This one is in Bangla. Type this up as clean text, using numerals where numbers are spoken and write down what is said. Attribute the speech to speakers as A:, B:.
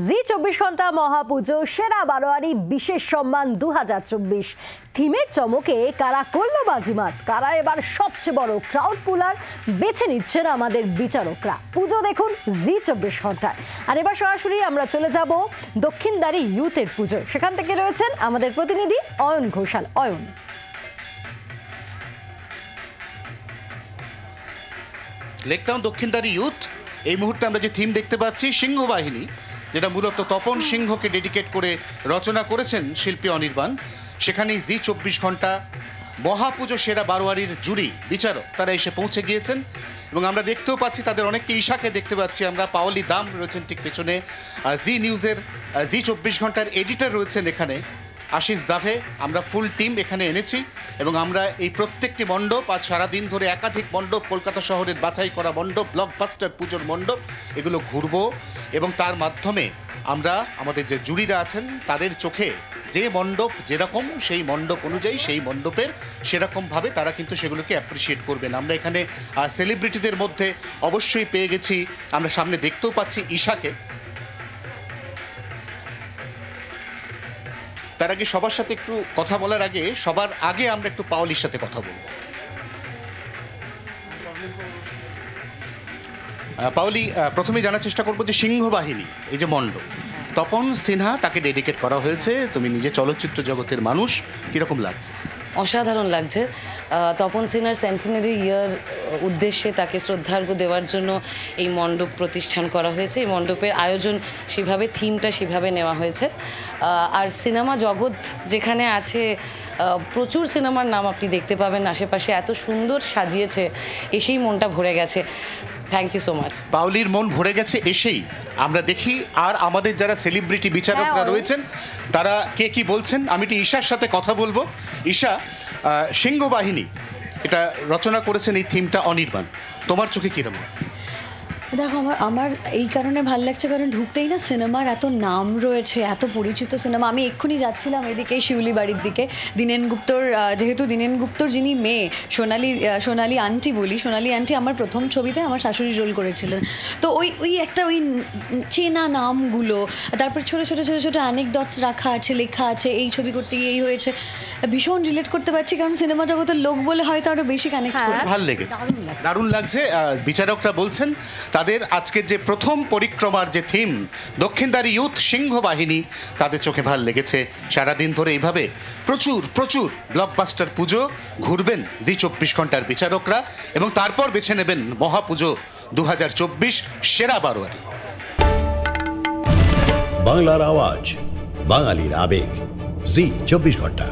A: জি 24 ঘন্টা মহাপুজো সেরা বারোয়ারি বিশেষ সম্মান 2024 থিমের চমকে কারা করলো বাজিমাত, কারা এবার সবচেয়ে বড় ক্রাউড পুলার বেছে নিচ্ছেন আমাদের বিচারকরা। পুজো দেখুন জি 24 ঘন্টায়। আর এবার সরাসরি আমরা চলে যাব দক্ষিণদারি ইউথের পুজো, সেখান থেকে রয়েছেন আমাদের প্রতিনিধি অয়ন ঘোষাল। অয়ন,
B: লেকটাউন দক্ষিণদারি ইউথ, এই মুহূর্তে আমরা যে থিম দেখতে পাচ্ছি সিংহ বাহিনী, যেটা মূলত তপন সিংহকে ডেডিকেট করে রচনা করেছেন শিল্পী অনির্বাণ। সেখানেই জি 24 ঘন্টা মহাপুজো সেরা বারোয়ারির জুরি বিচারক তারা এসে পৌঁছে গিয়েছেন এবং আমরা দেখতেও পাচ্ছি তাদের অনেককে ঈশাকে দেখতে পাচ্ছি আমরা। পাওলি দাম রয়েছেন ঠিক পেছনে, জি নিউজের জি 24 ঘন্টার এডিটর রয়েছেন এখানে আশিস দাভে। আমরা ফুল টিম এখানে এনেছি এবং আমরা এই প্রত্যেকটি মণ্ডপ আজ সারাদিন ধরে একাধিক মণ্ডপ, কলকাতা শহরের বাছাই করা মণ্ডপ, ব্লকবাস্টার পুজোর মণ্ডপ, এগুলো ঘুরবো এবং তার মাধ্যমে আমরা আমাদের যে জুরিরা আছেন তাদের চোখে যে মণ্ডপ যেরকম সেই মণ্ডপ অনুযায়ী সেই মণ্ডপের সেরকমভাবে তারা কিন্তু সেগুলোকে অ্যাপ্রিসিয়েট করবেন। আমরা এখানে সেলিব্রিটিদের মধ্যে অবশ্যই পেয়ে গেছি, আমরা সামনে দেখতেও পাচ্ছি ঈশাকে। তার আগে সবার সাথে একটু কথা বলার আগে সবার আগে আমরা একটু পাওলির সাথে কথা বলবো। পাওলি, প্রথমে জানার চেষ্টা করবো যে সিংহ বাহিনী এই যে মণ্ডপ, তপন সিনহা তাকে ডেডিকেট করা হয়েছে, তুমি নিজে চলচ্চিত্র জগতের মানুষ, কিরকম লাগছে?
C: অসাধারণ লাগছে। তপন সিনহার সেন্টিনারি ইয়ার উদ্দেশ্যে তাকে শ্রদ্ধার্ঘ্য দেওয়ার জন্য এই মণ্ডপ প্রতিষ্ঠান করা হয়েছে। এই মণ্ডপের আয়োজন সেভাবে, থিমটা সেভাবে নেওয়া হয়েছে। আর সিনেমা জগৎ যেখানে আছে, প্রচুর সিনেমার নাম আপনি দেখতে পাবেন আশেপাশে, এত সুন্দর সাজিয়েছে, এসেই মনটা ভরে গেছে। Thank you so much.
B: পাওলির মন ভরে গেছে এসেই। আমরা দেখি আর আমাদের যারা সেলিব্রিটি বিচারকরা রয়েছেন তারা কে কি বলছেন। আমি একটু ঈশার সাথে কথা বলবো। ঈশা, সিংহ বাহিনী এটা রচনা করেছেন এই থিমটা অনির্বাণ, তোমার চোখে কিরকম?
D: দেখো, আমার এই কারণে ভালো লাগছে কারণ ঢুকতেই না সিনেমার এত নাম রয়েছে, এত পরিচিত সিনেমা। আমি এক্ষুনি যাচ্ছিলাম এদিকে শিউলি বাড়ির দিকে, দীনেন গুপ্তর, যেহেতু দীনেন গুপ্তর যিনি মেয়ে সোনালি আন্টি বলি, সোনালি আন্টি আমার প্রথম ছবিতে আমার শাশুড়ি রোল করেছিলেন। তো ওই একটা ওই চেনা নামগুলো, তারপর ছোটো ছোটো ছোটো ছোটো অ্যানেকডটস রাখা আছে, লেখা আছে, এই ছবি করতে গিয়ে এই হয়েছে, ভীষণ রিলেট করতে পারছি কারণ সিনেমা জগতের লোক বলে হয়তো আরও বেশি কানেক্ট।
B: ভালো লেগেছে, দারুণ লাগছে। বিচারকরা বলছেন তাদের আজকের যে প্রথম পরিক্রমার যে থিম দক্ষিণদারি ইউথ সিংহ বাহিনী, তাদের চোখে ভাল লেগেছে। সারাদিন ধরে এইভাবে প্রচুর প্রচুর ব্লকবাস্টার পুজো ঘুরবেন জি 24 ঘন্টার বিচারকরা এবং তারপর বেছে নেবেন মহাপুজো 2024 সেরা বারোয়ারি।
E: বাংলার আওয়াজ, বাঙালির আবেগ, জি 24 ঘন্টা।